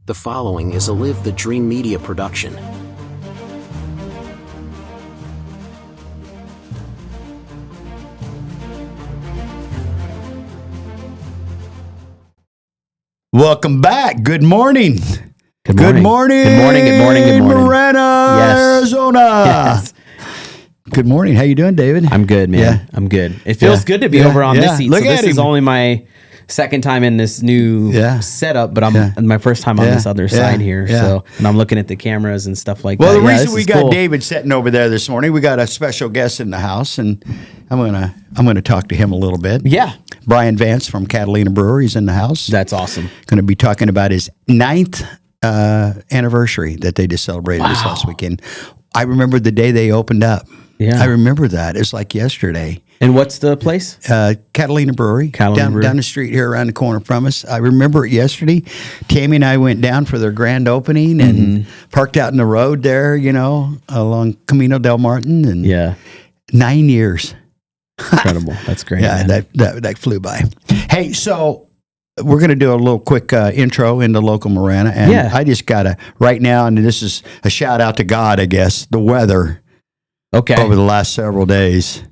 The following is a Live the Dream Media production. Welcome back. Good morning. Good morning. Marana, Yes. Arizona. Yes. Good morning. How you doing, David? I'm good, man. Yeah. I'm good. It feels good to be over on this seat. Look so at this is him. only my second time in this new setup, but I'm my first time on this other side here. So, and I'm looking at the cameras and stuff like that. Well, the reason we got David sitting over there this morning, we got a special guest in the house, and I'm gonna talk to him a little bit. Yeah. Brian Vance from Catalina Brewery is in the house. That's awesome. Going to be talking about his 9th anniversary that they just celebrated this last weekend. I remember the day they opened up. Yeah. I remember that. It's like yesterday. And what's the place? Catalina Brewery. Down the street here around the corner from us. I remember it yesterday. Tammy and I went down for their grand opening and parked out in the road there, along Camino del Martin. And 9 years. Incredible. That's great. Yeah, that flew by. Hey, so we're going to do a little quick intro into local Marana. And I just got to, right now, and this is a shout out to God, I guess, the weather over the last several days.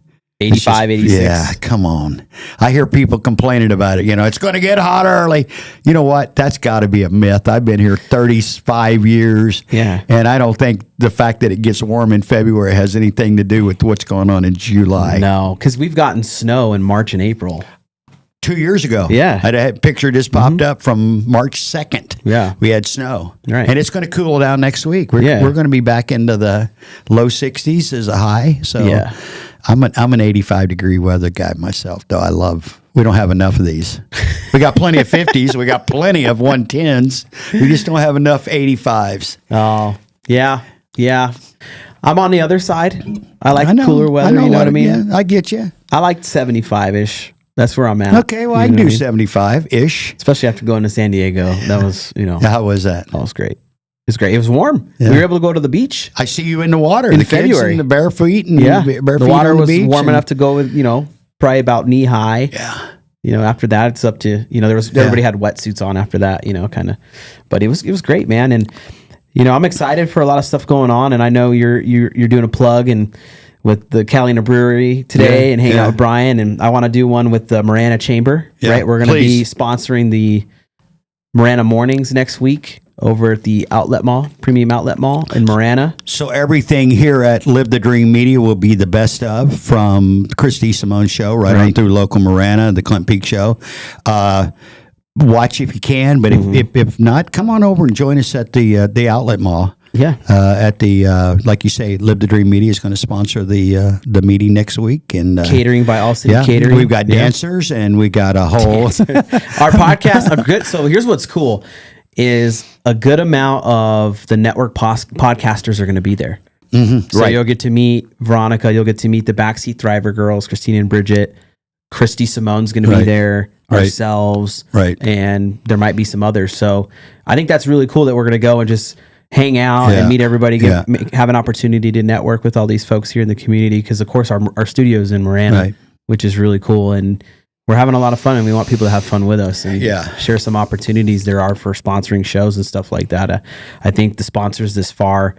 85, 86. Yeah, come on. I hear people complaining about it. It's going to get hot early. You know what? That's got to be a myth. I've been here 35 years. Yeah. And I don't think the fact that it gets warm in February has anything to do with what's going on in July. No, because we've gotten snow in March and April. 2 years ago. Yeah. I had a picture just popped up from March 2nd. Yeah. We had snow. Right. And it's going to cool down next week. We're going to be back into the low 60s as a high. So I'm an 85-degree weather guy myself, though. We don't have enough of these. We got plenty of 50s. We got plenty of 110s. We just don't have enough 85s. Oh, yeah. Yeah. I'm on the other side. I like cooler weather. You know what I mean? Yeah, I get you. I like 75-ish. That's where I'm at. Okay, well, I can do 75-ish. Especially after going to San Diego. That was, How was that? That was great. It was great. It was warm. Yeah. We were able to go to the beach. I see you in the water. In the February. Kids and the bare feet. And the water was warm enough to go with, probably about knee high. Yeah. After that, it's up to, everybody had wetsuits on after that, kind of. But it was great, man. And, I'm excited for a lot of stuff going on. And I know you're doing a plug and with the Catalina Brewery today and hanging out with Brian. And I want to do one with the Marana Chamber, right? We're going to be sponsoring the Marana Mornings next week over at the Outlet Mall, Premium Outlet Mall in Marana. So everything here at Live the Dream Media will be the best of, from Christy Simone's show right on through local Marana, the Clint Peak show. Watch if you can, but if not, come on over and join us at the Outlet Mall. Yeah. At the like you say, Live the Dream Media is going to sponsor the meeting next week, and catering by All City Catering. We've got dancers and we got a whole our podcast. A good. So here's what's cool is a good amount of the network podcasters are going to be there. So you'll get to meet Veronica. You'll get to meet the Backseat Thriver girls, Christina and Bridget. Christy Simone's going to be there. Ourselves. And there might be some others. So I think that's really cool that we're going to go and just hang out and meet everybody, have an opportunity to network with all these folks here in the community. Because, of course, our studio's in Marana, which is really cool. And we're having a lot of fun, and we want people to have fun with us and share some opportunities there are for sponsoring shows and stuff like that. I think the sponsors this far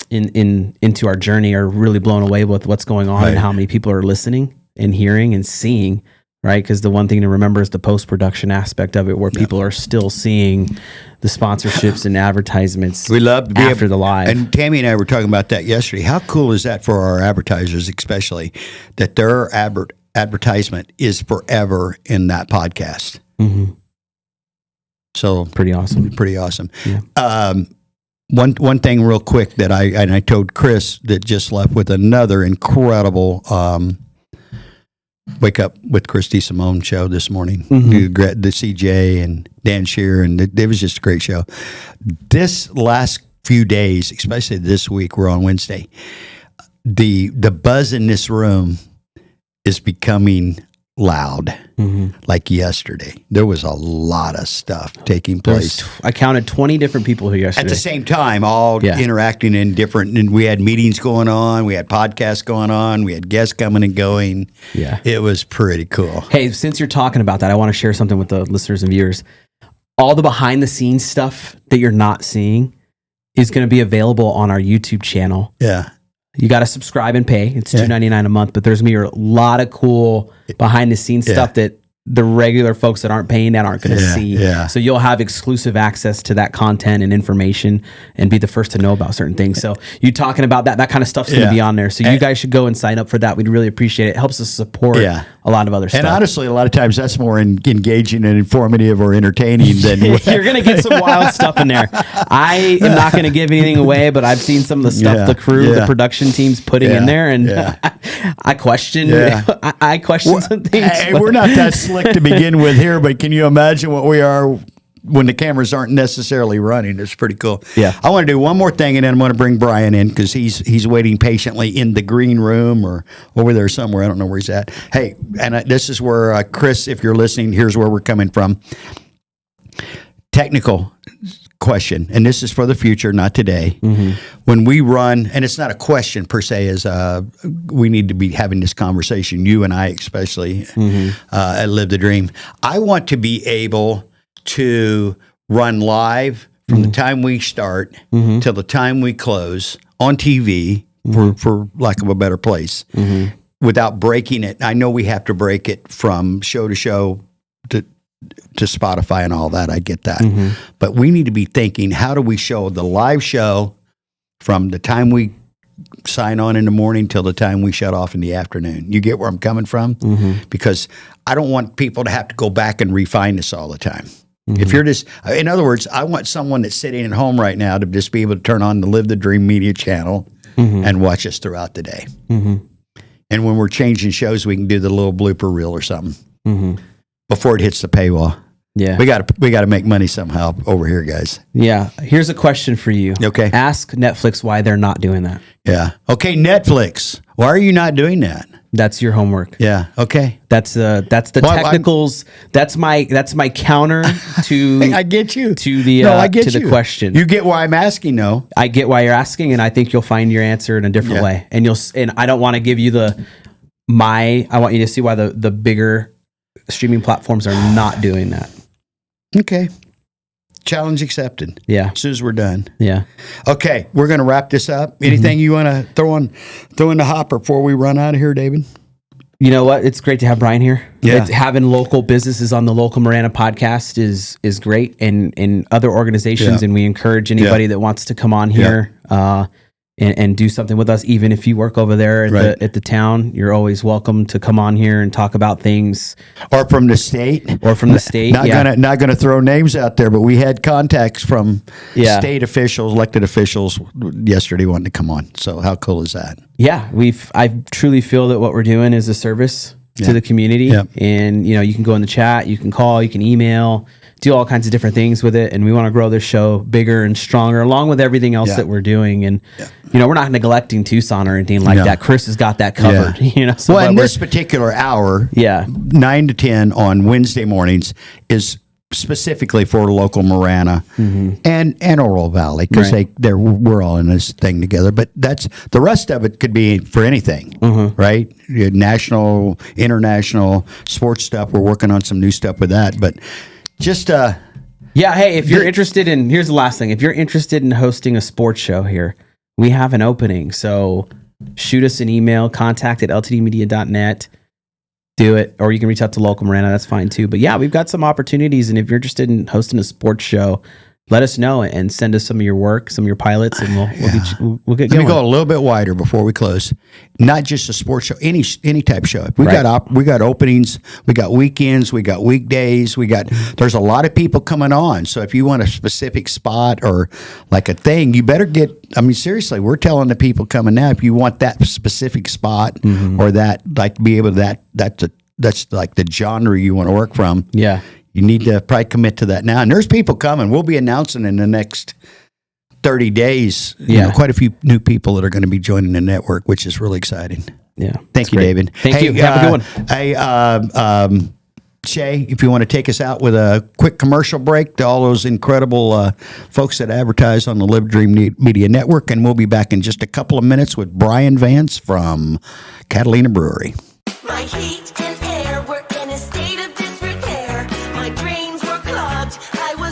into our journey are really blown away with what's going on and how many people are listening and hearing and seeing. Right, because the one thing to remember is the post-production aspect of it, where people are still seeing the sponsorships and advertisements. We love to be after the live. And Tammy and I were talking about that yesterday. How cool is that for our advertisers, especially that their advertisement is forever in that podcast? So pretty awesome. Pretty awesome. Yeah. One thing real quick that I told Chris that just left with another incredible. Wake Up with Christy Simone show this morning. The CJ and Dan Shear, and it was just a great show. This last few days, especially this week, we're on Wednesday, the buzz in this room is becoming loud. Like yesterday, there was a lot of stuff taking place. I counted 20 different people here yesterday. At the same time, all interacting in different, and we had meetings going on, we had podcasts going on, we had guests coming and going. Yeah. It was pretty cool. Hey, since you're talking about that, I want to share something with the listeners and viewers. all the behind the scenes stuff that you're not seeing is going to be available on our YouTube channel. Yeah. You got to subscribe and pay. It's $2.99 a month, but there's going to be a lot of cool behind the scenes stuff that the regular folks that aren't paying that aren't going to see. Yeah. So you'll have exclusive access to that content and information and be the first to know about certain things. So you talking about that kind of stuff's going to be on there. So you guys should go and sign up for that. We'd really appreciate it. It helps us support a lot of other stuff. And honestly, a lot of times that's more engaging and informative or entertaining than you're going to get some wild stuff in there. I am not going to give anything away, but I've seen some of the stuff the crew, the production team's putting in there, and I question I question some things. Hey, we're not that slick to begin with here, but can you imagine what we are when the cameras aren't necessarily running? It's pretty cool. Yeah. I want to do one more thing, and then I'm going to bring Brian in because he's waiting patiently in the green room or over there somewhere. I don't know where he's at. Hey, and this is where Chris, if you're listening, here's where we're coming from. Technical question, and this is for the future, not today. When we run, and it's not a question per se, is we need to be having this conversation, you and I especially, at Live the Dream. I want to be able to run live from the time we start till the time we close on TV, for lack of a better place, without breaking it. I know we have to break it from show to show to Spotify and all that. I get that. But we need to be thinking, how do we show the live show from the time we sign on in the morning till the time we shut off in the afternoon? You get where I'm coming from? Because I don't want people to have to go back and refine this all the time. If you're just, in other words, I want someone that's sitting at home right now to just be able to turn on the Live the Dream Media channel and watch us throughout the day. And when we're changing shows, we can do the little blooper reel or something before it hits the paywall. Yeah. We got to make money somehow over here, guys. Yeah. Here's a question for you. Okay. Ask Netflix why they're not doing that. Yeah. Okay, Netflix. Why are you not doing that? That's your homework. Yeah. Okay. That's the technicals. That's my counter to I get you. To the I get to the question. You get why I'm asking though. I get why you're asking, and I think you'll find your answer in a different way. And I don't want to give you I want you to see why the bigger streaming platforms are not doing that. Okay. Challenge accepted. Yeah. As soon as we're done. Yeah. Okay, we're going to wrap this up. Anything you want to throw in the hopper before we run out of here, David? You know what? It's great to have Brian here. Yeah. Having local businesses on the Local Marana podcast is great, and other organizations, and we encourage anybody that wants to come on here and do something with us. Even if you work over there at the town, you're always welcome to come on here and talk about things. Or from the state. Not gonna throw names out there, but we had contacts from state officials, elected officials yesterday wanting to come on. So how cool is that? Yeah, I truly feel that what we're doing is a service to the community. Yep. And you can go in the chat, you can call, you can email, do all kinds of different things with it, and we want to grow this show bigger and stronger, along with everything else that we're doing. And we're not neglecting Tucson or anything like that. Chris has got that covered. So in this particular hour, 9 to 10 on Wednesday mornings is specifically for local Marana and Oro Valley, because we're all in this thing together. But the rest of it could be for anything, right? National, international sports stuff. We're working on some new stuff with that, but. Just hey, if you're interested in, here's the last thing. If you're interested in hosting a sports show here, we have an opening. So shoot us an email, contact@ltdmedia.net. Do it, or you can reach out to Local Marana. That's fine too. But we've got some opportunities, and if you're interested in hosting a sports show, let us know and send us some of your work, some of your pilots, and we'll get going. Let me go a little bit wider before we close. Not just a sports show, any type show. We got openings, we got weekends, we got weekdays, there's a lot of people coming on. So if you want a specific spot or like a thing, you better seriously, we're telling the people coming now, if you want that specific spot or that, be able to that's like the genre you want to work from. Yeah. You need to probably commit to that now. And there's people coming. We'll be announcing in the next 30 days, quite a few new people that are going to be joining the network, which is really exciting. Yeah. Thank you, great. David. Thank you. Have a good one. Hey, Shay, if you want to take us out with a quick commercial break to all those incredible folks that advertise on the Live Dream Media Network, and we'll be back in just a couple of minutes with Brian Vance from Catalina Brewery. My heat and air were in a state of disrepair. My drains were clogged. I was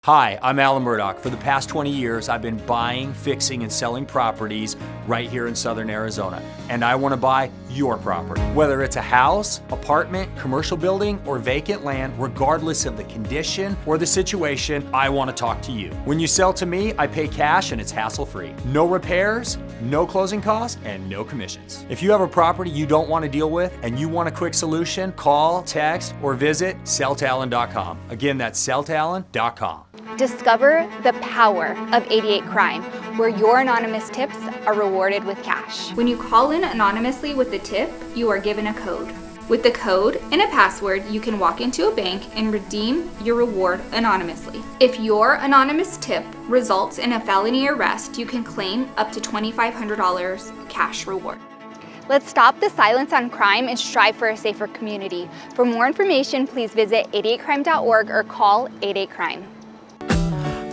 Hi, I'm Alan Murdoch. For the past 20 years, I've been buying, fixing, and selling properties right here in Southern Arizona. And I want to buy your property. Whether it's a house, apartment, commercial building, or vacant land, regardless of the condition or the situation, I want to talk to you. When you sell to me, I pay cash and it's hassle-free. No repairs, no closing costs, and no commissions. If you have a property you don't want to deal with and you want a quick solution, call, text, or visit selltalon.com. Again, that's selltalon.com. Discover the power of 88 Crime, where your anonymous tips are rewarded with cash. When you call in anonymously with the tip, you are given a code. With the code and a password, you can walk into a bank and redeem your reward anonymously. If your anonymous tip results in a felony arrest, you can claim up to $2,500 cash reward. Let's stop the silence on crime and strive for a safer community. For more information, please visit 88crime.org or call 88crime.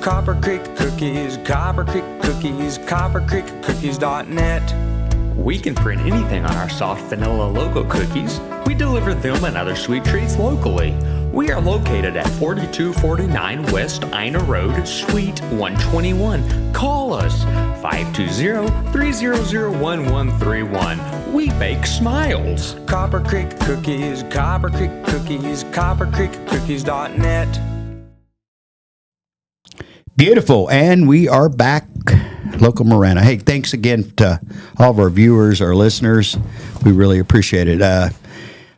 Copper Creek Cookies, Copper Creek Cookies, coppercreekcookies.net. We can print anything on our soft vanilla logo cookies. We deliver them and other sweet treats locally. We are located at 4249 West Ina Road, Suite 121. Call us 520-300-1131. We bake smiles. Copper Creek Cookies, Copper Creek Cookies, coppercreekcookies.net. Beautiful. And we are back, Local Marana. Hey, thanks again to all of our viewers, our listeners. We really appreciate it. I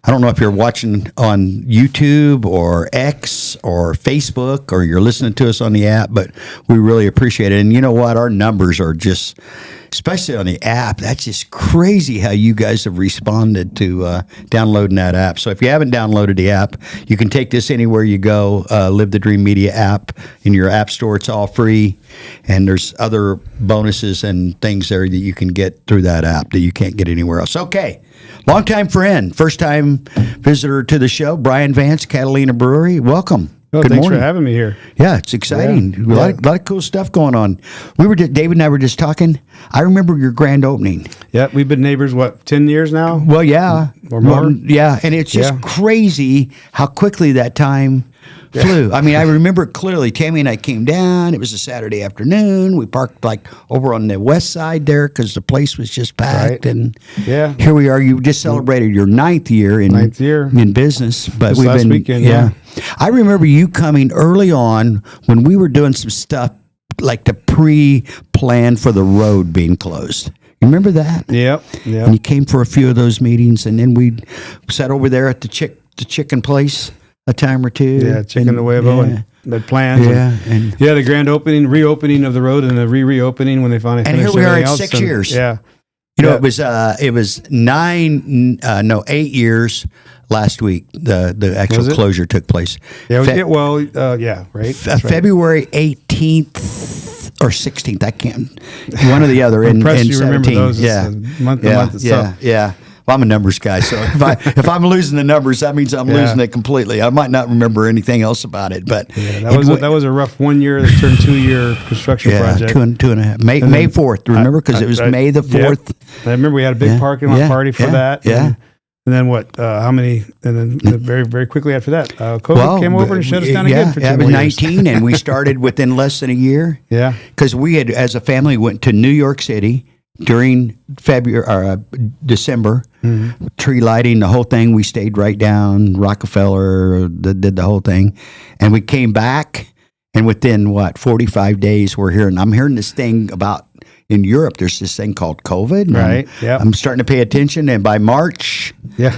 don't know if you're watching on YouTube or X or Facebook or you're listening to us on the app, but we really appreciate it. And you know what? Our numbers are just, especially on the app, that's just crazy how you guys have responded to downloading that app. So if you haven't downloaded the app, you can take this anywhere you go. Live the Dream Media app in your app store. It's all free. And there's other bonuses and things there that you can get through that app that you can't get anywhere else. Okay. Longtime friend, first-time visitor to the show, Brian Vance, Catalina Brewery. Welcome. Oh, Good thanks morning. for having me here. Yeah, it's exciting. Yeah. A lot of cool stuff going on. David and I were just talking. I remember your grand opening. Yeah, we've been neighbors, 10 years now? Well, yeah. Or more? Yeah, and it's just crazy how quickly that time flew. I mean, I remember it clearly. Tammy and I came down. It was a Saturday afternoon. We parked over on the west side there because the place was just packed. Right. And Yeah. here we are. You just celebrated your ninth year in business. But This we've last been weekend, yeah. I remember you coming early on when we were doing some stuff like the pre-plan for the road being closed. You remember that? Yep. And you came for a few of those meetings, and then we sat over there at the chicken place a time or two. Yeah, Chicken de Huevo and the plans. Yeah, And the grand opening, reopening of the road, and the reopening when they finally and finished here we are everything at else. 6 years. Yeah. You know, it was 8 years last week. The actual Was it? closure took place. Yeah, Fe- right. That's right. February 18th or 16th. I can't. One or the other. I'm in impressed you 17. remember those. Yeah. It's month to month. It's tough. Yeah. Well, I'm a numbers guy, so if I'm losing the numbers, that means I'm losing it completely. I might not remember anything else about it, but that was a rough 1 year that turned 2 year construction project. two and a half. May 4th. Remember, because it was May the 4th. I remember we had a big parking lot party for that. Yeah. And then what? How many? And then very, very quickly after that, COVID came over and shut us down again for 2 it was more years. 19, and we started within less than a year. Yeah. Because we had, as a family, went to New York City during December, tree lighting, the whole thing. We stayed right down Rockefeller, did the whole thing, and we came back. And within 45 days, we're here, and I'm hearing this thing about in Europe. There's this thing called COVID. Right. Yeah. I'm starting to pay attention, and by March, Yeah.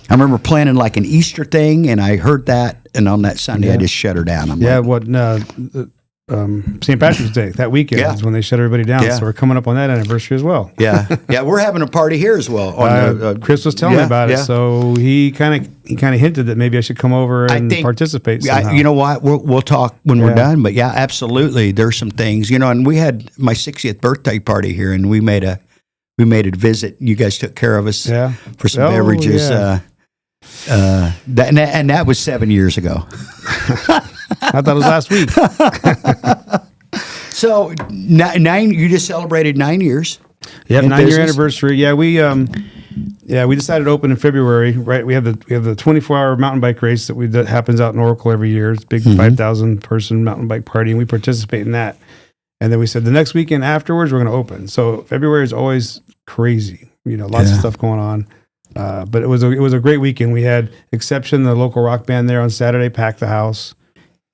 I remember planning like an Easter thing, and I heard that, and on that Sunday, I just shut her down. I'm like, St. Patrick's Day, that weekend is when they shut everybody down. Yeah. So we're coming up on that anniversary as well. yeah, we're having a party here as well. Chris was telling me about it, so he kind of hinted that maybe I should come over and participate somehow. You know what? We'll talk when we're done. But yeah, absolutely. There's some things, and we had my 60th birthday party here, and we made a visit. You guys took care of us for some beverages. Yeah. That was 7 years ago. I thought it was last week. So 9. You just celebrated 9 years. Yep, in 9 year business? anniversary. Yeah, we Yeah, we decided to open in February. Right, we have the 24-hour mountain bike race that happens out in Oracle every year. It's a big 5,000 person mountain bike party, and we participate in that. And then we said the next weekend afterwards we're going to open. So February is always crazy. Lots of stuff going on. But it was a great weekend. We had Exception, the local rock band, there on Saturday, packed the house.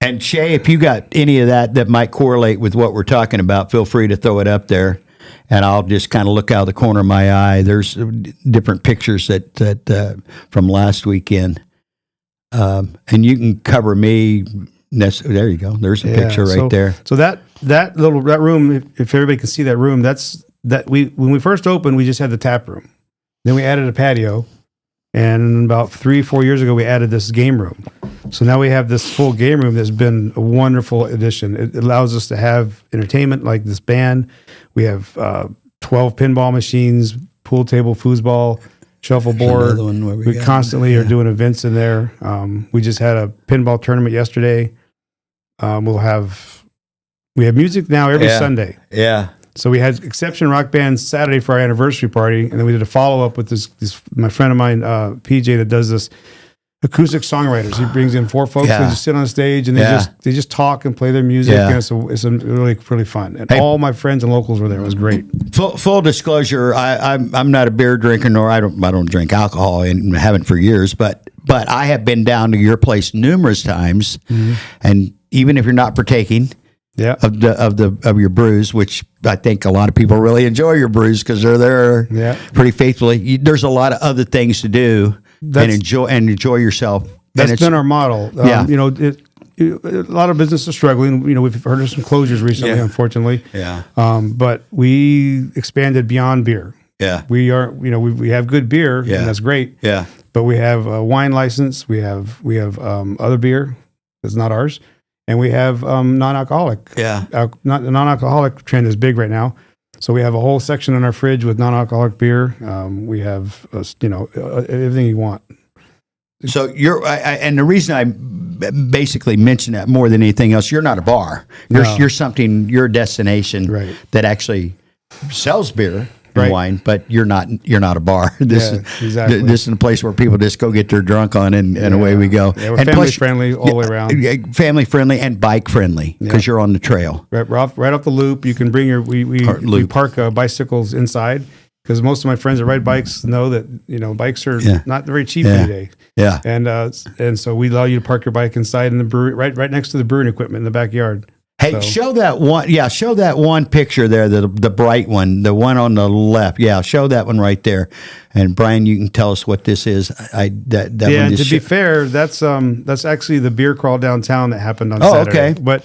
And Shay, if you got any of that might correlate with what we're talking about, feel free to throw it up there, and I'll just kind of look out of the corner of my eye. There's different pictures that from last weekend, and you can cover me. There you go. There's a picture right there. So that room, if everybody can see that room, when we first opened, we just had the tap room. Then we added a patio, and about 3-4 years ago, we added this game room. So now we have this full game room that's been a wonderful addition. It allows us to have entertainment like this band. We have 12 pinball machines, pool table, foosball, shuffleboard. We constantly are doing events in there. We just had a pinball tournament yesterday. We have music now every Sunday. Yeah. So we had Exception Rock Band Saturday for our anniversary party, and then we did a follow-up with this my friend of mine, PJ, that does this acoustic songwriters. He brings in 4 folks who just sit on stage, and they just talk and play their music, and it's really, really fun. And all my friends and locals were there. It was great. Full disclosure, I'm not a beer drinker, nor I don't drink alcohol, and haven't for years, but I have been down to your place numerous times, and even if you're not partaking of your brews, which I think a lot of people really enjoy your brews because they're there pretty faithfully. There's a lot of other things to do and enjoy yourself. That's been our model. A lot of businesses are struggling. We've heard of some closures recently, unfortunately. Yeah. But we expanded beyond beer. Yeah. We are. We have good beer, and that's great. Yeah. But we have a wine license. We have other beer that's not ours. And we have non-alcoholic. Yeah. The non-alcoholic trend is big right now. So we have a whole section in our fridge with non-alcoholic beer. We have, everything you want. So and the reason I basically mention that more than anything else, you're not a bar. You're a destination that actually sells beer. Wine, but you're not a bar. This is a place where people just go get their drunk on, and away we go. Yeah, we're family friendly all the way around. Family friendly and bike friendly because you're on the trail. Right off the loop. You can bring we park bicycles inside because most of my friends that ride bikes know that bikes are not very cheap today. Yeah, and so we allow you to park your bike inside in the brewery, right next to the brewing equipment in the backyard. Hey, show that one. Yeah, show that one picture there, the bright one, the one on the left. Yeah, show that one right there. And Brian, you can tell us what this is. To be fair, that's actually the beer crawl downtown that happened on Saturday. Okay. But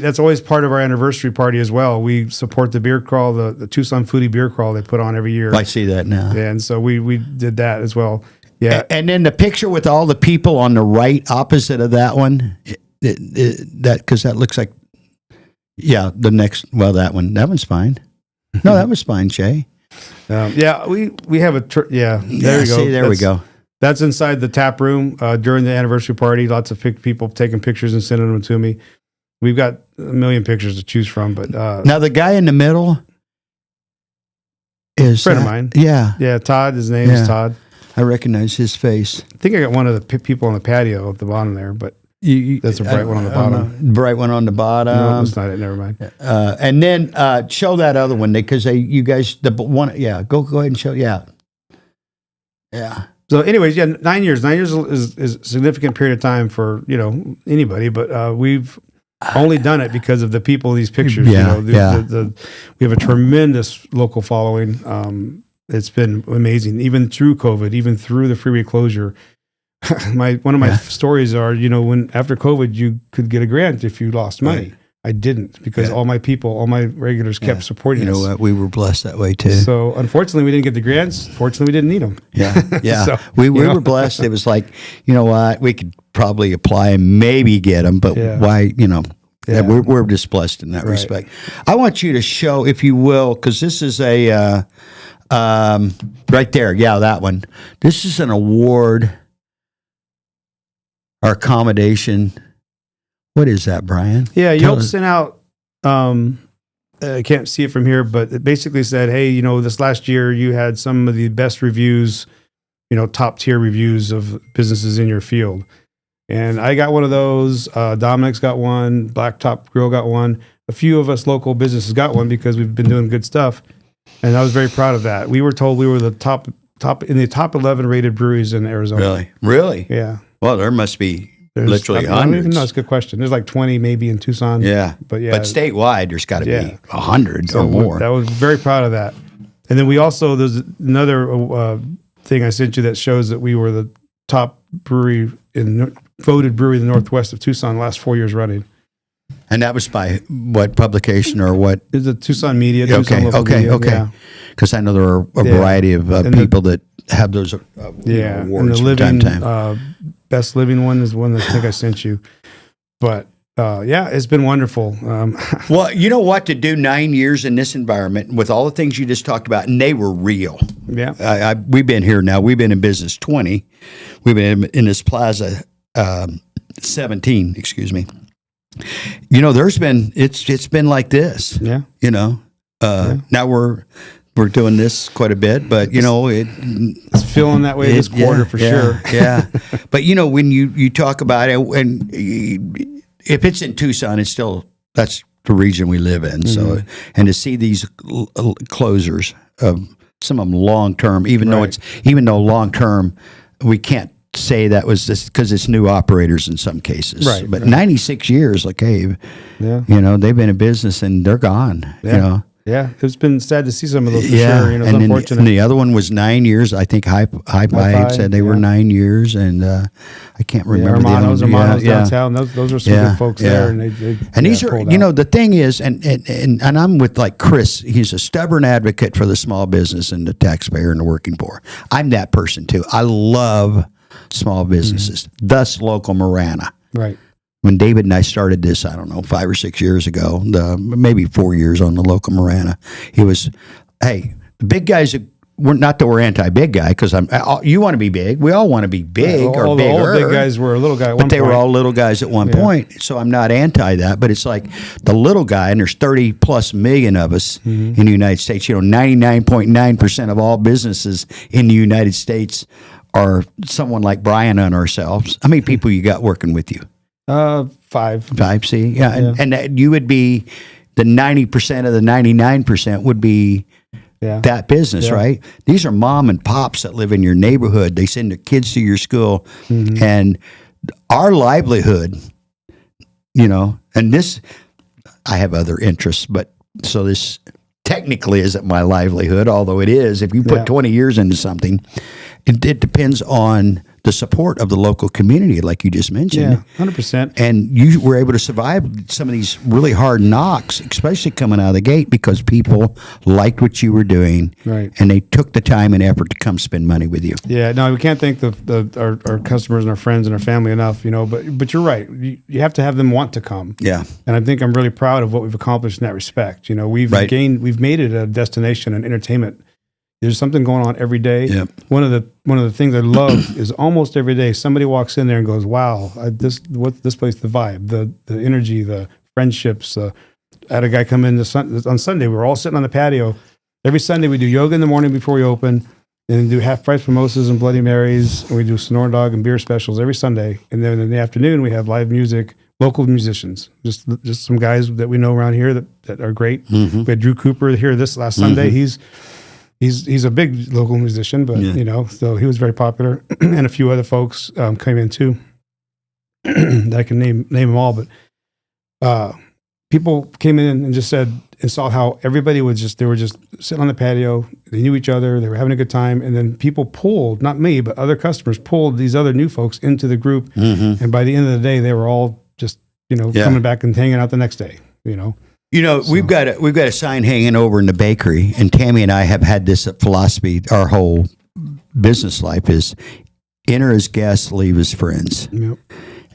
that's always part of our anniversary party as well. We support the beer crawl, the Tucson Foodie Beer Crawl they put on every year. I see that now. Yeah, and so we did that as well. Yeah, and then the picture with all the people on the right opposite of that one, because that looks like. Yeah, that one's fine. No, that was fine, Shay. We have there you go. See, there we go. That's inside the tap room during the anniversary party. Lots of people taking pictures and sending them to me. We've got a million pictures to choose from, but now the guy in the middle is a friend of mine. Yeah, Todd. His name is Todd. I recognize his face. I think I got one of the people on the patio at the bottom there, but. That's a bright one on the bottom. Bright one on the bottom. No, that's not it. Never mind. And then show that other one because you guys the one. Yeah, go ahead and show. Yeah. So, anyways, 9 years. 9 years is a significant period of time for anybody, but we've only done it because of the people in these pictures. We have a tremendous local following. It's been amazing, even through COVID, even through the freeway closure. One of my stories are, when after COVID, you could get a grant if you lost money. Right. I didn't because all my regulars kept supporting us. You know what? We were blessed that way too. So unfortunately, we didn't get the grants. Fortunately, we didn't need them. Yeah. So, we were blessed. It was like, you know what? We could probably apply and maybe get them, but why? We're just blessed in that respect. I want you to show, if you will, because this is a right there. Yeah, that one. This is an award. Our accommodation. What is that, Brian? Yeah, Yelp sent out, I can't see it from here, but it basically said, hey, this last year you had some of the best reviews top tier reviews of businesses in your field. And I got one of those. Dominic's got one. Blacktop Grill got one. A few of us local businesses got one because we've been doing good stuff. And I was very proud of that. We were told we were the top in the top 11 rated breweries in Arizona. Really? Yeah. Well, there must be literally I don't even hundreds. know. It's a good question. There's like 20 maybe in Tucson. Yeah. But statewide, there's got to Yeah. be 100 So or more. I was very proud of that. And then we also, there's another thing I sent you that shows that we were the top brewery voted brewery in the northwest of Tucson the last 4 years running. And that was by what publication or what? It's a Tucson Media. Tucson Local Media, yeah. Because I know there are a variety of people that have those awards and the from time living to time. best living one is one that I think I sent you. But it's been wonderful. Well, you know what? To do 9 years in this environment with all the things you just talked about, and they were real. Yeah. We've been here now. We've been in business 20. We've been in this plaza 17. Excuse me. There's been it's been like this. Yeah. Now we're doing this quite a bit, but it's feeling that way this quarter for sure. Yeah. But when you talk about it, and if it's in Tucson, it's still that's the region we live in. So, and to see these closers, some of them long term, even though long term, we can't say that was just because it's new operators in some cases. Right. But 96 years, they've been in business and they're gone. Yeah. Yeah, it's been sad to see some of those for sure. It's and unfortunate. And the other one was 9 years. I think High Five said they were 9 years, and I can't remember the other one. Hermanos downtown. Those are some good folks there, and these are the thing is, and I'm with like Chris. He's a stubborn advocate for the small business and the taxpayer and the working poor. I'm that person too. I love small businesses. Thus, local Marana. Right. When David and I started this, I don't know, 5 or 6 years ago, maybe 4 years on the local Marana, he was, hey, the big guys, we're not that we're anti-big guy, because you want to be big. We all want to be big or bigger. All the big guys were a little guy at one point. But they were all little guys at one point, so I'm not anti that. But it's like the little guy, and there's 30 plus million of us in the United States. 99.9% of all businesses in the United States are someone like Brian and ourselves. How many people you got working with you? 5. See, yeah. And that you would be the 90% of the 99% would be that business, right? These are mom and pops that live in your neighborhood. They send their kids to your school, and our livelihood, and this, I have other interests, but so this technically isn't my livelihood, although it is. If you put 20 years into something, it depends on the support of the local community, like you just mentioned. Yeah, 100%. And you were able to survive some of these really hard knocks, especially coming out of the gate, because people liked what you were doing, right? And they took the time and effort to come spend money with you. Yeah, no, we can't thank our customers and our friends and our family enough, But you're right. You have to have them want to come. Yeah. And I think I'm really proud of what we've accomplished in that respect. We've made it a destination, an entertainment. There's something going on every day. Yep. One of the things I love is almost every day somebody walks in there and goes, "Wow, this place, the vibe, the energy, the friendships." I had a guy come in on Sunday. We were all sitting on the patio. Every Sunday we do yoga in the morning before we open, and do half price mimosas and Bloody Marys, and we do Sonora Dog and beer specials every Sunday. And then in the afternoon we have live music, local musicians, just some guys that we know around here that are great. We had Drew Cooper here this last Sunday. He's a big local musician, but so he was very popular, and a few other folks came in too. that I can name them all, but people came in and just said and saw how everybody were just sitting on the patio. They knew each other. They were having a good time, and then people pulled, not me, but other customers pulled these other new folks into the group, and by the end of the day, they were all just coming back and hanging out the next day. We've got a sign hanging over in the bakery, and Tammy and I have had this philosophy. Our whole business life is enter as guests, leave as friends. Yep.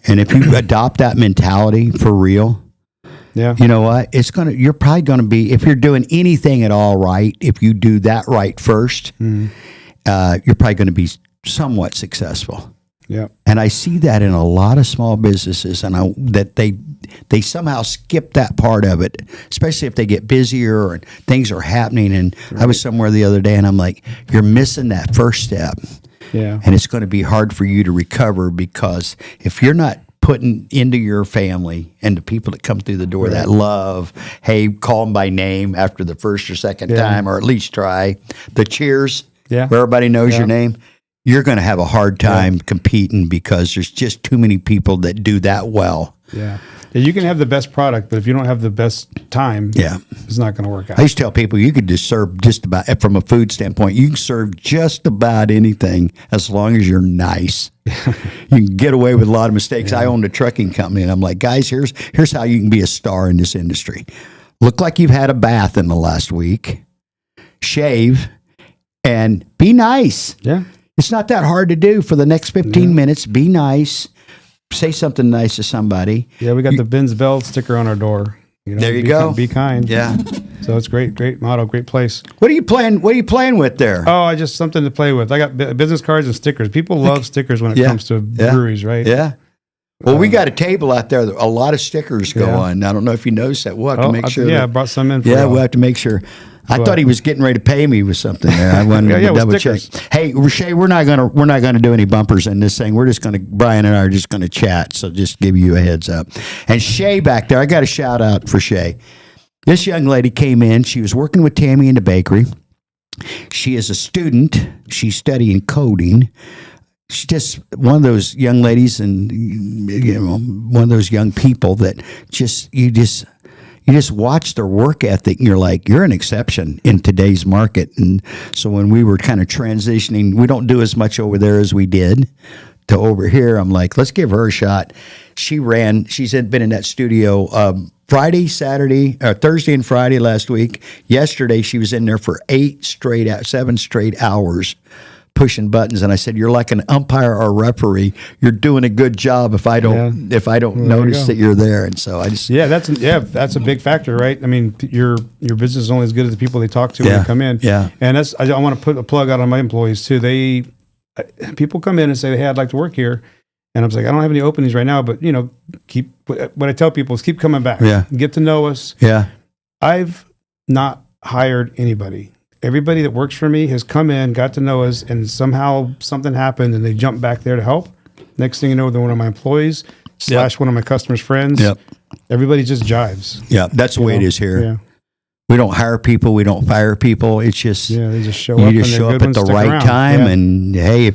And if you adopt that mentality for real, you know what? You're probably gonna be, if you're doing anything at all right, if you do that right first, you're probably gonna be somewhat successful. Yeah. And I see that in a lot of small businesses, and that they somehow skip that part of it, especially if they get busier and things are happening. And I was somewhere the other day, and I'm like, you're missing that first step. Yeah. And it's going to be hard for you to recover, because if you're not putting into your family and the people that come through the door that love, hey, call them by name after the first or second time, or at least try the cheers, where everybody knows your name, you're going to have a hard time competing, because there's just too many people that do that well. Yeah. You can have the best product, but if you don't have the best time, it's not going to work out. I used to tell people you could just serve just about, from a food standpoint, you can serve just about anything as long as you're nice. You can get away with a lot of mistakes. I owned a trucking company, and I'm like, guys, here's how you can be a star in this industry. Look like you've had a bath in the last week, shave, and be nice. Yeah. It's not that hard to do. For the next 15 minutes, be nice. Say something nice to somebody. Yeah, we got the Ben's Bell sticker on our door. You know, there you go. Be kind. Yeah. So it's great motto, great place. What are you playing with there? Oh, I just something to play with. I got business cards and stickers. People love stickers when it comes to breweries, right? Yeah. Well, we got a table out there. A lot of stickers go on. I don't know if you noticed that. We'll have to make sure. I brought some in. We'll have to make sure. I thought he was getting ready to pay me with something there. I wanted to double check. Hey, Shay, we're not gonna do any bumpers in this thing. We're just gonna, Brian and I are just gonna chat. So just give you a heads up. And Shay back there, I got a shout out for Shay. This young lady came in. She was working with Tammy in the bakery. She is a student. She's studying coding. She's just one of those young ladies, and one of those young people that you just watch their work ethic, and you're like, you're an exception in today's market. And so when we were kind of transitioning, we don't do as much over there as we did to over here. I'm like, let's give her a shot. She's been in that studio Thursday and Friday last week. Yesterday, she was in there for 7 straight hours pushing buttons, and I said, "You're like an umpire or referee. You're doing a good job. If I don't notice that you're there." And so I just that's a big factor, right? I mean, your business is only as good as the people they talk to when they come in. Yeah, and I want to put a plug out on my employees too. People come in and say, "Hey, I'd like to work here," and I'm like, "I don't have any openings right now, but what I tell people is keep coming back. Yeah, get to know us. Yeah, I've not hired anybody. Everybody that works for me has come in, got to know us, and somehow something happened and they jumped back there to help. Next thing you know, they're one of my employees / one of my customers' friends. Yep. Everybody just jives. Yeah, that's the way it is here. Yeah. We don't hire people. We don't fire people. It's just they just show up. You just show up at the right time, and hey,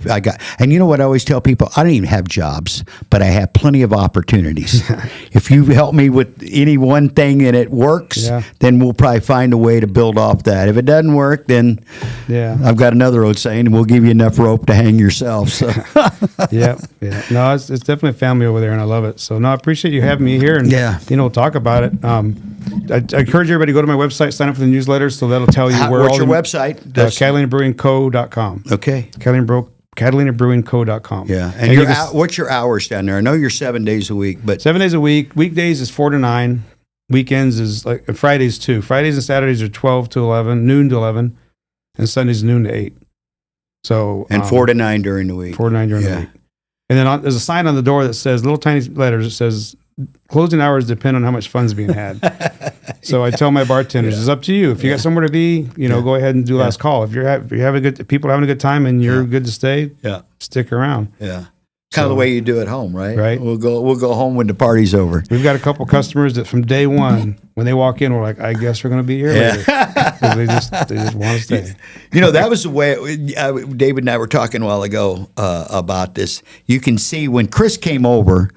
and you know what I always tell people? I don't even have jobs, but I have plenty of opportunities. If you help me with any one thing and it works, then we'll probably find a way to build off that. If it doesn't work, then I've got another old saying: "We'll give you enough rope to hang yourself." So yeah. No, it's definitely a family over there, and I love it. So no, I appreciate you having me here, and we'll talk about it. I encourage everybody to go to my website. Sign up for the newsletter, so that'll tell you where. What's your website? CatalinaBrewingCo.com. Okay. CatalinaBrewingCo.com. Yeah. And what's your hours down there? I know you're 7 days a week, but 7 days a week. Weekdays is 4 to 9. Weekends is like Fridays too. Fridays and Saturdays are 12 to 11, noon to 11, and Sundays noon to 8. So 4 to 9 during the week. 4 to 9 during the week. And then there's a sign on the door that says, little tiny letters. It says, closing hours depend on how much fun's being had. So I tell my bartenders, it's up to you. If you got somewhere to be, go ahead and do last call. If people are having a good time and you're good to stay, stick around. Yeah. Kind of the way you do at home, right? Right. We'll go home when the party's over. We've got a couple customers that from day one, when they walk in, we're like, I guess we're going to be here later. they just want to stay. That was the way David and I were talking a while ago about this. You can see when Chris came over,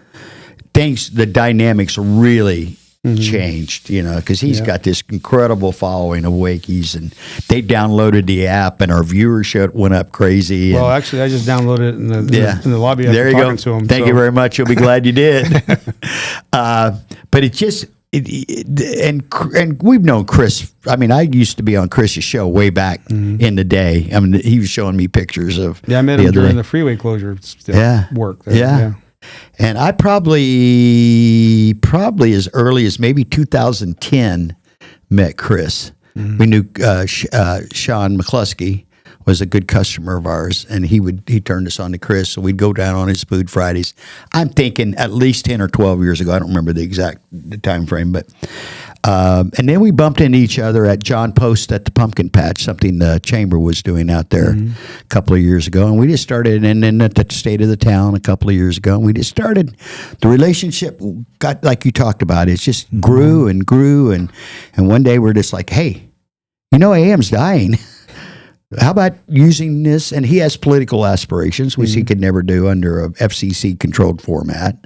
the dynamics really changed, because he's got this incredible following of Wakies, and they downloaded the app, and our viewership went up crazy. Well, actually, I just downloaded it in the lobby. There you go. To him, Thank you very much. You'll be glad you did. But it just, and we've known Chris. I mean, I used to be on Chris's show way back in the day. I mean, he was showing me pictures of. Yeah, I met him during the freeway closure work. There. Yeah. And I probably as early as maybe 2010 met Chris. We knew Sean McCluskey was a good customer of ours, and he turned us on to Chris, so we'd go down on his Food Fridays. I'm thinking at least 10 or 12 years ago. I don't remember the exact time frame, but And then we bumped into each other at John Post at the Pumpkin Patch, something the chamber was doing out there a couple of years ago. And we just started, and then at the State of the Town a couple of years ago, and we just started. The relationship got, like you talked about, it just grew and grew. And one day we're just like, hey, AM's dying. How about using this? And he has political aspirations, which he could never do under a FCC controlled format.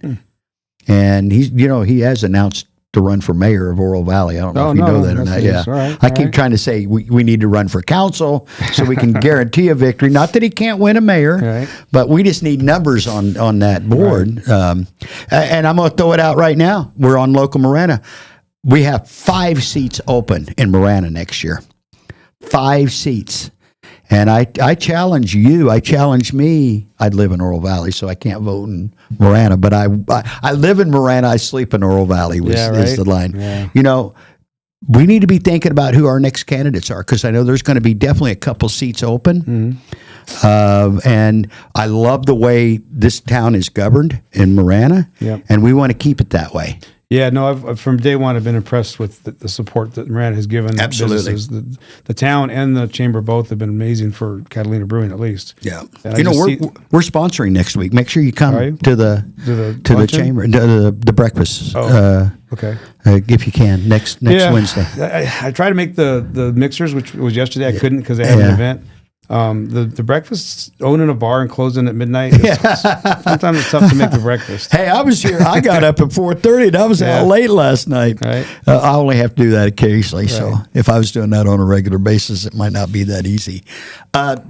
And he has announced to run for mayor of Oral Valley. I don't know if you know that or not. Yeah, I keep trying to say we need to run for council so we can guarantee a victory. Not that he can't win a mayor, but we just need numbers on that board. And I'm going to throw it out right now. We're on local Marana. We have 5 seats open in Marana next year. 5 seats. And I challenge you. I challenge me. I live in Oral Valley, so I can't vote in Marana. But I live in Marana. I sleep in Oral Valley. Is the line. Yeah. We need to be thinking about who our next candidates are, because I know there's going to be definitely a couple seats open. And I love the way this town is governed in Marana, and we want to keep it that way. Yeah, no, I've from day one, I've been impressed with the support that Marana has given businesses. The town and the chamber both have been amazing for Catalina Brewing, at least. Yeah, we're sponsoring next week. Make sure you come to the chamber, the breakfast. Okay, if you can next Wednesday. I tried to make the mixers, which was yesterday. I couldn't because I had an event. The breakfast, owning a bar and closing at midnight, sometimes it's tough to make the breakfast. Hey, I was here. I got up at 4:30 and I was out late last night. Right. I only have to do that occasionally. Right. So if I was doing that on a regular basis, it might not be that easy.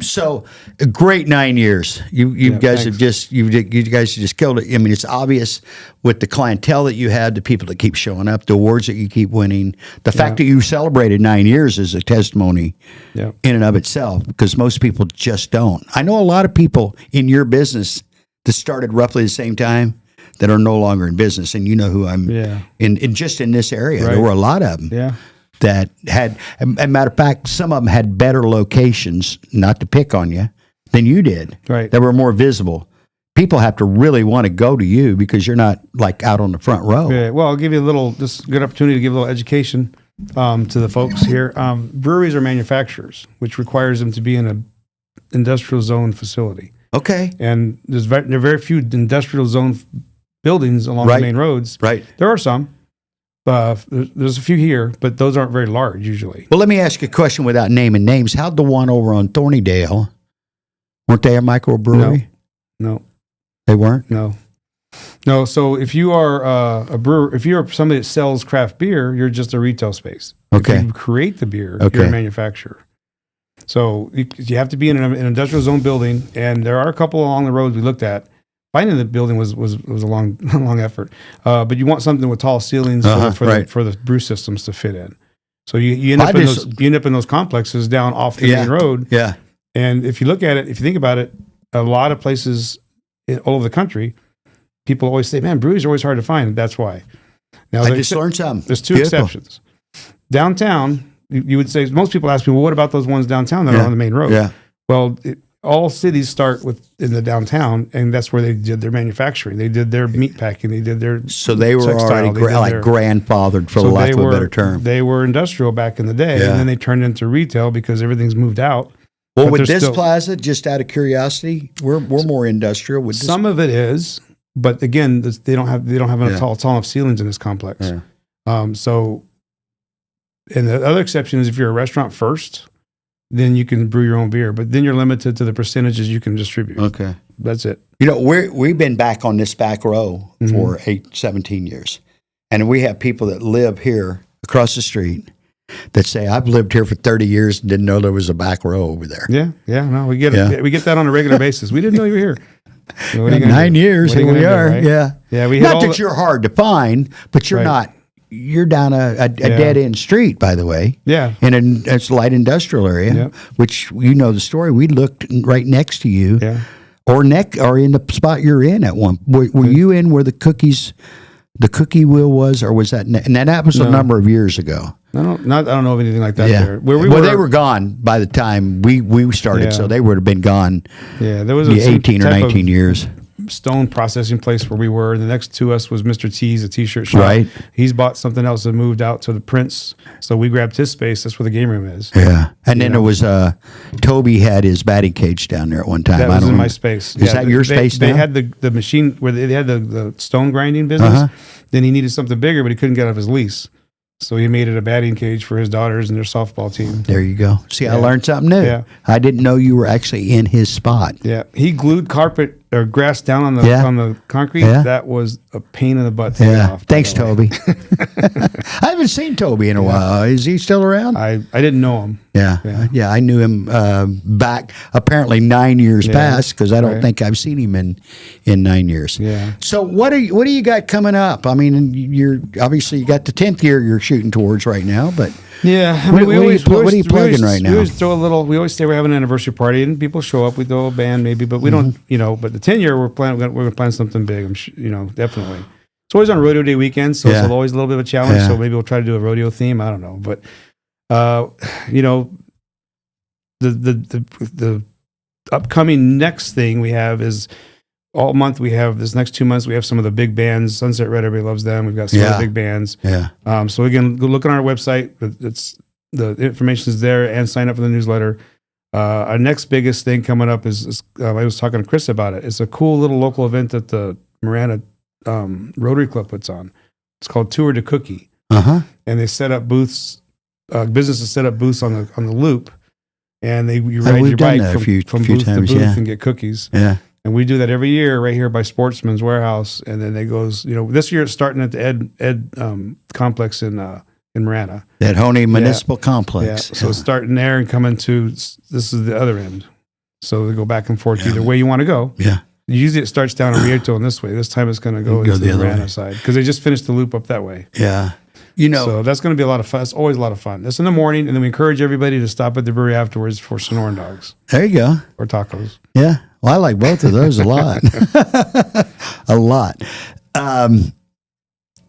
So a great 9 years. You guys have just killed it. I mean, it's obvious with the clientele that you had, the people that keep showing up, the awards that you keep winning. The fact that you celebrated 9 years is a testimony in and of itself, because most people just don't. I know a lot of people in your business that started roughly the same time that are no longer in business, and you know who I'm in just in this area. There were a lot of them that had, as a matter of fact, some of them had better locations, not to pick on you, than you did. Right. That were more visible. People have to really want to go to you because you're not like out on the front row. Yeah. Well, I'll give you this good opportunity to give a little education to the folks here. Breweries are manufacturers, which requires them to be in an industrial zone facility. Okay. And there are very few industrial zone buildings along the main roads. Right. There are some. There's a few here, but those aren't very large usually. Well, let me ask you a question without naming names. How'd the one over on Thornydale, weren't they a microbrewery? No. They weren't? No. So if you are a brewer, if you're somebody that sells craft beer, you're just a retail space. Okay. If you create the beer, you're a manufacturer. So you have to be in an industrial zone building, and there are a couple along the roads we looked at. Finding the building was a long effort, but you want something with tall ceilings for the brew systems to fit in. So you end up in those complexes down off the main road. Yeah. And if you look at it, if you think about it, a lot of places all over the country, people always say, "Man, breweries are always hard to find." That's why. Now I just learned something. There's two exceptions. Downtown, you would say, most people ask me, "Well, what about those ones downtown that are on the main road?" Yeah. Well, all cities start in the downtown, and that's where they did their manufacturing. They did their meat packing. They did their so they were already grandfathered, for the lack of a better term. They were industrial back in the day, and then they turned into retail because everything's moved out. Well, with this plaza, just out of curiosity, we're more industrial. With some of it is, but again, they don't have enough tall enough ceilings in this complex. Yeah. So, and the other exception is if you're a restaurant first, then you can brew your own beer, but then you're limited to the percentages you can distribute. Okay, that's it. We've been back on this back row for 17 years, and we have people that live here across the street that say, I've lived here for 30 years and didn't know there was a back row over there. Yeah, no, we get it. We get that on a regular basis. We didn't know you were here. So 9 years, here we are. Right? Yeah. We not that you're hard to find, but you're not. You're down a dead end street, by the way. Yeah, in it's a light industrial area, which the story. We looked right next to you, or in the spot you're in at one. Were you in where the cookie wheel was, or was that? And that was a number of years ago. I don't know of anything like that there. They were gone by the time we started, so they would have been gone. Yeah, there was 18 or 19 years. stone processing place where we were. The next to us was Mr. T's, a t-shirt shop. Right. He's bought something else and moved out to the Prince. So we grabbed his space. That's where the game room is. Yeah. And then there was Toby had his batting cage down there at one time. That was in my space. Is that your space They now? had the machine where they had the stone grinding business. Then he needed something bigger, but he couldn't get off his lease. So he made it a batting cage for his daughters and their softball team. There you go. See, I learned something new. Yeah. I didn't know you were actually in his spot. Yeah, he glued carpet or grass down on the concrete. Yeah. That was a pain in the butt to get off. Thanks, Toby. I haven't seen Toby in a while. Is he still around? I didn't know him. Yeah. I knew him back apparently 9 years past because I don't think I've seen him in 9 years. Yeah. So what do you got coming up? I mean, you got the 10th year you're shooting towards right now, but yeah. I what mean, are you plugging right now? We always throw a little. We always say we're having an anniversary party and people show up. We throw a band maybe, but we don't. But the 10 year we're going to plan something big. Definitely. It's always on rodeo day weekend, so it's always a little bit of a challenge. Yeah. So maybe we'll try to do a rodeo theme. I don't know, but the upcoming next thing we have is all month. We have this next 2 months. We have some of the big bands. Sunset Red, everybody loves them. We've got some of the big bands. Yeah. So again, go look on our website. It's the information is there, and sign up for the newsletter. Our next biggest thing coming up is I was talking to Chris about it. It's a cool little local event that the Marana Rotary Club puts on. It's called Tour de Cookie, and they set up booths. Businesses set up booths on the loop, and you ride your bike from booth to booth and get cookies. Yeah. And we do that every year right here by Sportsman's Warehouse. And then it goes, this year it's starting at the Ed complex in Marana. That Honey Municipal Complex. Yeah. So it's starting there and coming to, this is the other end. So they go back and forth either way you want to go. Yeah. Usually it starts down in Rieto in this way. This time it's going to go into the Marana side because they just finished the loop up that way. Yeah. So that's going to be a lot of fun. It's always a lot of fun. That's in the morning, and then we encourage everybody to stop at the brewery afterwards for Sonoran dogs. There you go. Or tacos. Yeah. Well, I like both of those a lot. A lot.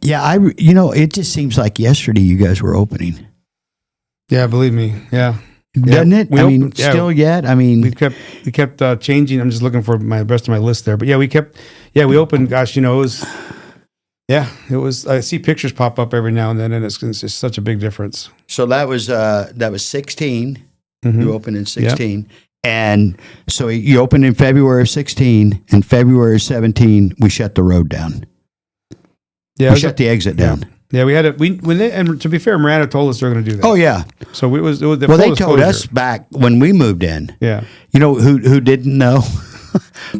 It just seems like yesterday you guys were opening. Yeah, believe me. Yeah. Doesn't it? Still yet? I mean, we kept changing. I'm just looking for my rest of my list there. But yeah, we opened, gosh, it was, I see pictures pop up every now and then, and it's just such a big difference. So that was 16. You opened in 16. Yep. And so you opened in February of 16, and February of 17, we shut the road down. Yeah, we shut the exit down. Yeah, we had it. And to be fair, Marana told us they're going to do that. Oh yeah. So it was the well, they told us back when we moved in. Yeah. You know who didn't know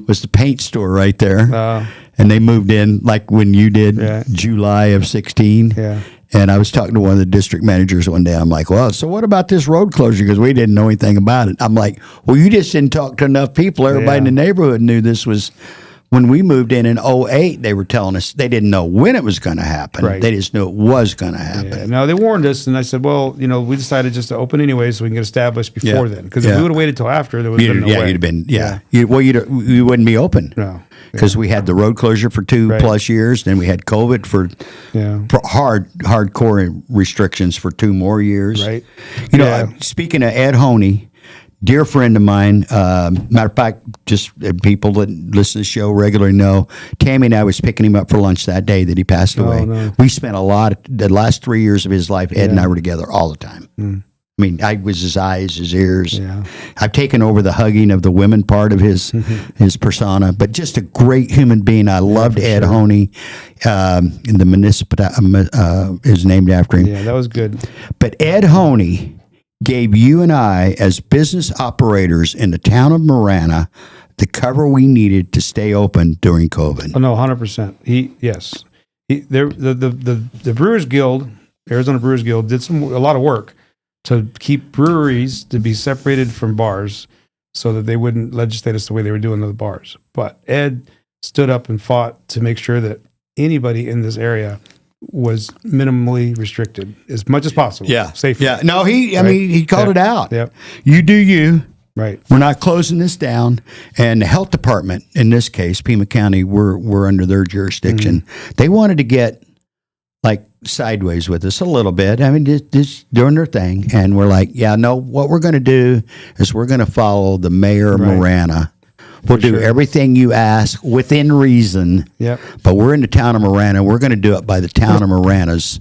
was the paint store right there, and they moved in like when you did, July of 16. Yeah. And I was talking to one of the district managers one day. I'm like, well, so what about this road closure? Because we didn't know anything about it. I'm like, well, you just didn't talk to enough people. Everybody in the neighborhood knew this was. When we moved in 2008, they were telling us they didn't know when it was going to happen. Right. They just knew it was going to happen. Yeah. No, they warned us, and I said, well, we decided just to open anyway so we can get established before then. Because if we would have waited till after, there would have been no way. You'd have been, you wouldn't be open. No. Because we had the road closure for 2 plus years, then we had COVID for hardcore restrictions for 2 more years. Right. Speaking of Ed Honey, dear friend of mine, matter of fact, just people that listen to the show regularly know, Tammy and I was picking him up for lunch that day that he passed away. No. We spent the last 3 years of his life, Ed and I were together all the time. I mean, I was his eyes, his ears. Yeah. I've taken over the hugging of the women part of his persona, but just a great human being. I loved Ed Honey. The municipal is named after him. Yeah, that was good. But Ed Honey gave you and I, as business operators in the town of Marana, the cover we needed to stay open during COVID. Oh no, 100%. The Brewers Guild, Arizona Brewers Guild, did a lot of work to keep breweries to be separated from bars, so that they wouldn't legislate us the way they were doing the bars. But Ed stood up and fought to make sure that anybody in this area was minimally restricted as much as possible. Yeah. Safely. Yeah. No, he called it out. Yep. You do you. Right. We're not closing this down. And the health department, in this case, Pima County, we're under their jurisdiction. They wanted to get like sideways with us a little bit. I mean, just doing their thing. And we're like, what we're going to do is we're going to follow the mayor of Marana. We'll do everything you ask within reason. Yep. But we're in the town of Marana. We're going to do it by the town of Marana's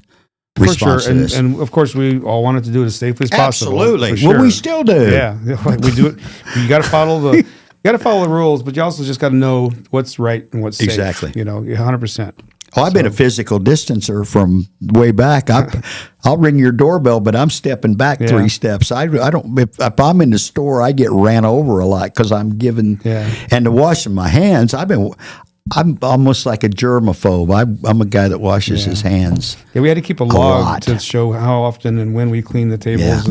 For response sure, to this. and of course we all wanted to do it as safely as possible. Absolutely. for sure. Well, we still do. Yeah, like we do it. You got to follow the rules, but you also just got to know what's right and what's safe. Exactly. 100%. Oh, I've been a physical distancer from way back. I'll ring your doorbell, but I'm stepping back 3 steps. I don't. If I'm in the store, I get ran over a lot because I'm giving. Yeah. And to washing my hands, I'm almost like a germaphobe. I'm a guy that washes his hands. Yeah, we had to keep a log lot. to show how often and when we clean the tables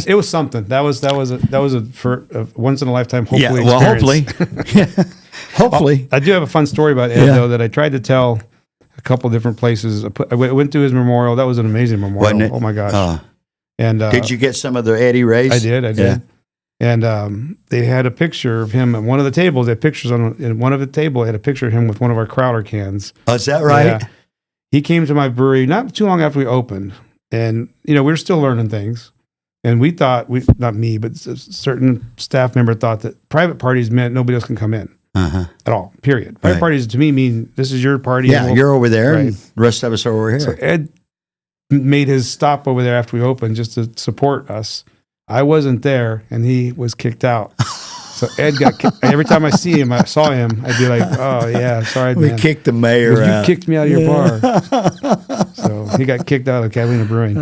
it was something. That was a once in a lifetime. Hopefully, experience. Hopefully. I do have a fun story about Ed though that I tried to tell a couple different places. I went to his memorial. That was an amazing memorial. Wasn't it? Oh my gosh! And did you get some of the Eddie Rays? I did. Yeah. And they had a picture of him at one of the tables. They had pictures in one of the table. They had a picture of him with one of our Crowder cans. Oh, is that right? Yeah. He came to my brewery not too long after we opened, and we were still learning things. And we thought, not me, but a certain staff member thought that private parties meant nobody else can come in at all. Period. Private parties to me mean this is your party. Yeah, you're over there, right. and the rest of us are over here. So Ed made his stop over there after we opened just to support us. I wasn't there, and he was kicked out. So Ed got kicked. Every time I saw him, I'd be like, "Oh yeah, sorry, man. We kicked the mayor out. You kicked me out of your bar." So he got kicked out of Catalina Brewing.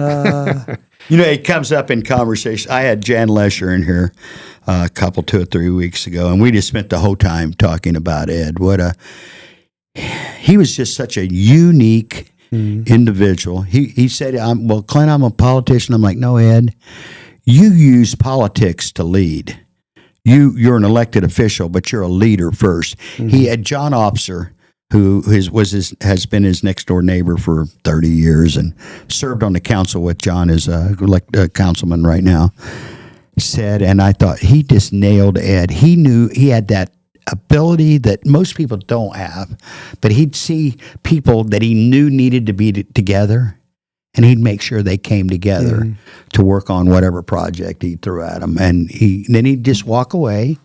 It comes up in conversation. I had Jan Lesher in here a couple, 2 or 3 weeks ago, and we just spent the whole time talking about Ed. He was just such a unique individual. He said, Clint, I'm a politician. I'm like, no, Ed, you use politics to lead. You're an elected official, but you're a leader first. He had John Opser, who has been his next door neighbor for 30 years and served on the council with John as a councilman right now, said, and I thought he just nailed Ed. He knew he had that ability that most people don't have, but he'd see people that he knew needed to be together, and he'd make sure they came together to work on whatever project he threw at them. And then he'd just walk away,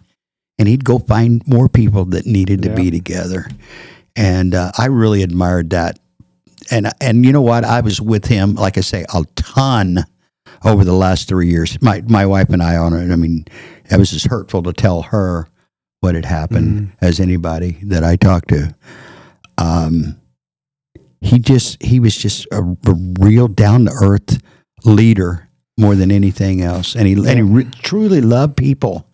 and he'd go find more people that needed to be together. And I really admired that. And you know what? I was with him, like I say, a ton over the last 3 years. My wife and I on it. I mean, it was as hurtful to tell her what had happened as anybody that I talked to. He was just a real down to earth leader more than anything else, and he truly loved people.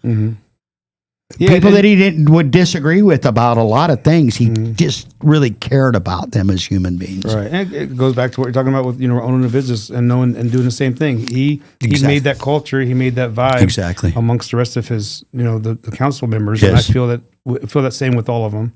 People that he would disagree with about a lot of things. He just really cared about them as human beings. Right, and it goes back to what you're talking about with owning a business and knowing and doing the same thing. He made that culture. He made that vibe amongst the rest of his the council members. Yes. And I feel that same with all of them.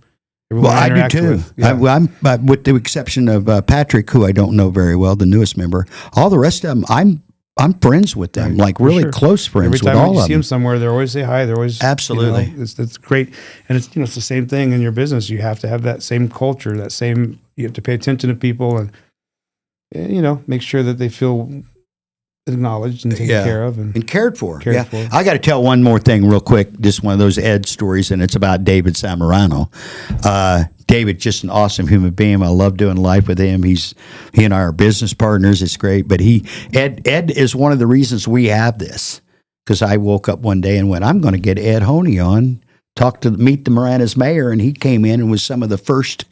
Well, I do too. I'm with the exception of Patrick, who I don't know very well, the newest member. All the rest of them, I'm friends with them, like really close friends with all of them. Every time you see them somewhere, they always say hi. They're always absolutely. It's great, and it's it's the same thing in your business. You have to have that same culture, you have to pay attention to people, and make sure that they feel acknowledged and taken care of and cared for. I got to tell one more thing real quick. Just one of those Ed stories, and it's about David Samarano. David, just an awesome human being. I love doing life with him. He and I are business partners. It's great. But Ed is one of the reasons we have this, because I woke up one day and went, I'm going to get Ed Honey on, meet the Marana's mayor, and he came in and was some of the first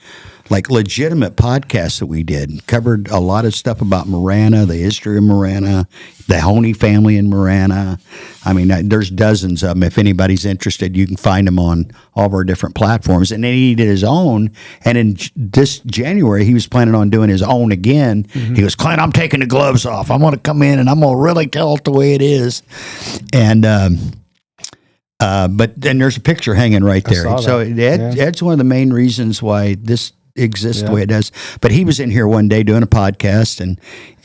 legitimate podcasts that we did. Covered a lot of stuff about Marana, the history of Marana, the Honey family in Marana. I mean, there's dozens of them. If anybody's interested, you can find them on all of our different platforms. And then he did his own. And in this January, he was planning on doing his own again. He goes, Clint, I'm taking the gloves off. I'm going to come in and I'm going to really tell it the way it is. And but then there's a picture hanging right there. So Ed's one of the main reasons why this exists the way it does. But he was in here one day doing a podcast,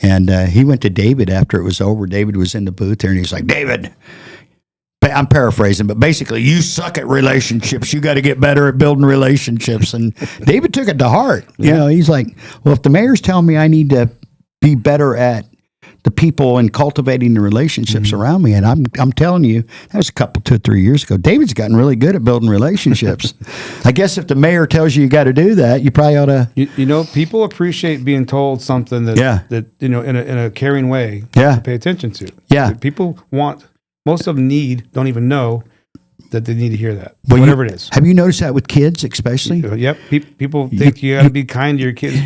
and he went to David after it was over. David was in the booth there, and he's like, David, I'm paraphrasing, but basically, you suck at relationships. You got to get better at building relationships. And David took it to heart. He's like, well, if the mayor's telling me I need to be better at the people and cultivating the relationships around me. And I'm telling you, that was a couple, 2 or 3 years ago. David's gotten really good at building relationships. I guess if the mayor tells you got to do that, you probably ought to. You know, people appreciate being told something that you know, in a caring way to pay attention to. Yeah. People most of them don't even know that they need to hear that, whatever it is. Have you noticed that with kids, especially? Yep. People think you got to be kind to your kids.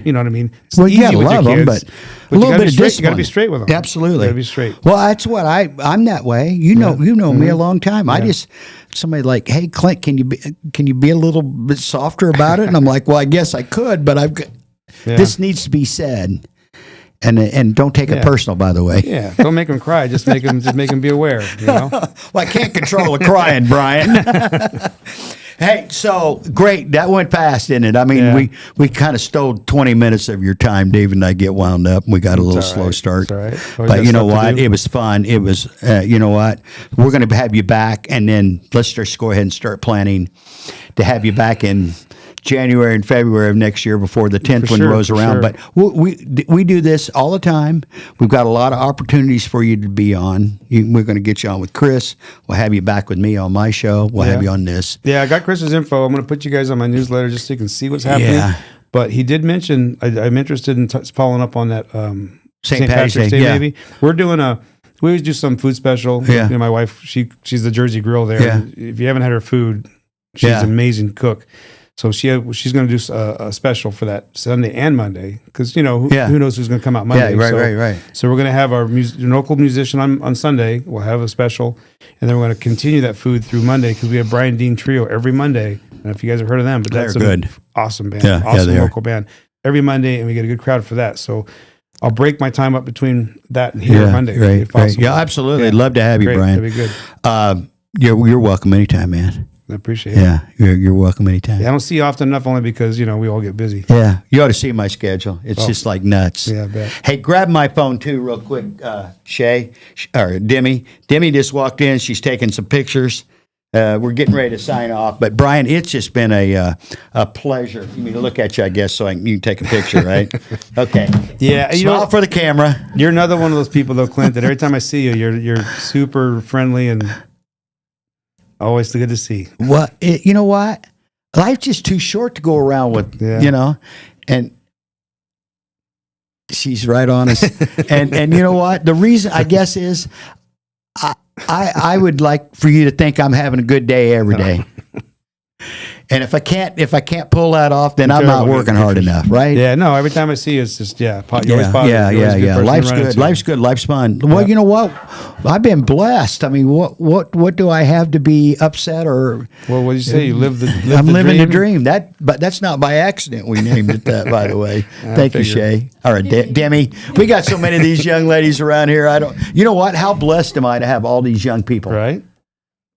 You know what I mean? It's Well, you easy got to with your love them, kids, but a little bit of discipline. You got to be straight with them. Absolutely. You got to be straight. Well, that's what I'm that way. You know me a long time. I just somebody like, hey, Clint, can you be a little bit softer about it? And I'm like, well, I guess I could, but this needs to be said. And don't take it personal, by the way. Yeah, don't make them cry. Just make them be aware. You know. Well, I can't control the crying, Brian. Hey, so great. That went fast, didn't it? I mean, we kind of stole 20 minutes of your time. Dave and I get wound up, and we got a little slow start. That's all right. But you know what? It was fun. It was, you know what? We're going to have you back, and then let's just go ahead and start planning to have you back in January and February of next year before the 10th one rolls around. But we do this all the time. We've got a lot of opportunities for you to be on. We're going to get you on with Chris. We'll have you back with me on my show. We'll have you on this. Yeah, I got Chris's info. I'm going to put you guys on my newsletter just so you can see what's happening. Yeah. But he did mention, I'm interested in following up on that St. Patrick's Day maybe. We're doing we always do some food special. Yeah. You know, my wife, she's the Jersey Grill there. Yeah. If you haven't had her food, she's an amazing cook. So she's going to do a special for that Sunday and Monday because, you know, who knows who's going to come out Monday. Yeah, right. So we're going to have our local musician on Sunday. We'll have a special. And then we're going to continue that food through Monday because we have Brian Dean Trio every Monday. I don't know if you guys have heard of them, but that's an awesome band. Awesome local band. Every Monday, and we get a good crowd for that. So I'll break my time up between that and here Monday. Right, if possible. Yeah, absolutely. I'd love to have you, Brian. That'd be good. You're welcome anytime, man. I appreciate it. Yeah, you're welcome anytime. Yeah, I don't see you often enough only because, you know, we all get busy. Yeah, you ought to see my schedule. It's just like nuts. Yeah, I bet. Hey, grab my phone too real quick, Demi. Demi just walked in. She's taking some pictures. We're getting ready to sign off. But, Brian, it's just been a pleasure. You mean to look at you, I guess, so you can take a picture, right? Okay. Yeah. Smile for the camera. You're another one of those people, though, Clint, that every time I see you, you're super friendly and always good to see. Well, you know what? Life's just too short to go around with, you know, and she's right on us. and you know what? The reason, I guess, is I would like for you to think I'm having a good day every day. And if I can't pull that off, then I'm not working hard enough, right? Yeah, no. Every time I see you, it's just you're always positive. Yeah. Life's good. Life's good. Life's fun. Well, you know what? I've been blessed. I mean, what do I have to be upset or? Well, what did you say? You live the I'm living the dream. But that's not by accident. We named it that, by the way. Thank you, Shay. All right, Demi. We got so many of these young ladies around here. You know what? How blessed am I to have all these young people? Right.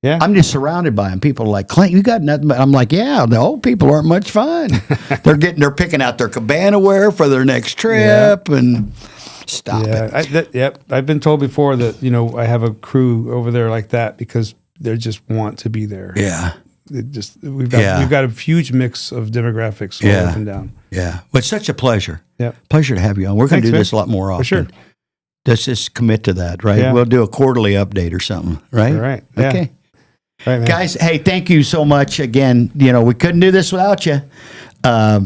Yeah. I'm just surrounded by them. People are like, Clint, you got nothing but I'm like, yeah, the old people aren't much fun. They're picking out their cabana wear for their next trip and stop it. I've been told before that, you know, I have a crew over there like that because they just want to be there. Yeah. We've got a huge mix of demographics all up and down. Yeah. But it's such a pleasure. Yeah. Pleasure to have you on. We're going to do this a lot more often. For sure. Let's just commit to that, right? Yeah. We'll do a quarterly update or something, right? All right. Yeah. Okay. Right, man. Guys, hey, thank you so much again. You know, we couldn't do this without you.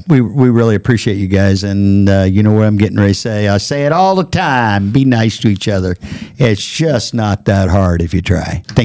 We really appreciate you guys. And you know what I'm getting ready to say? I say it all the time. Be nice to each other. It's just not that hard if you try. Thank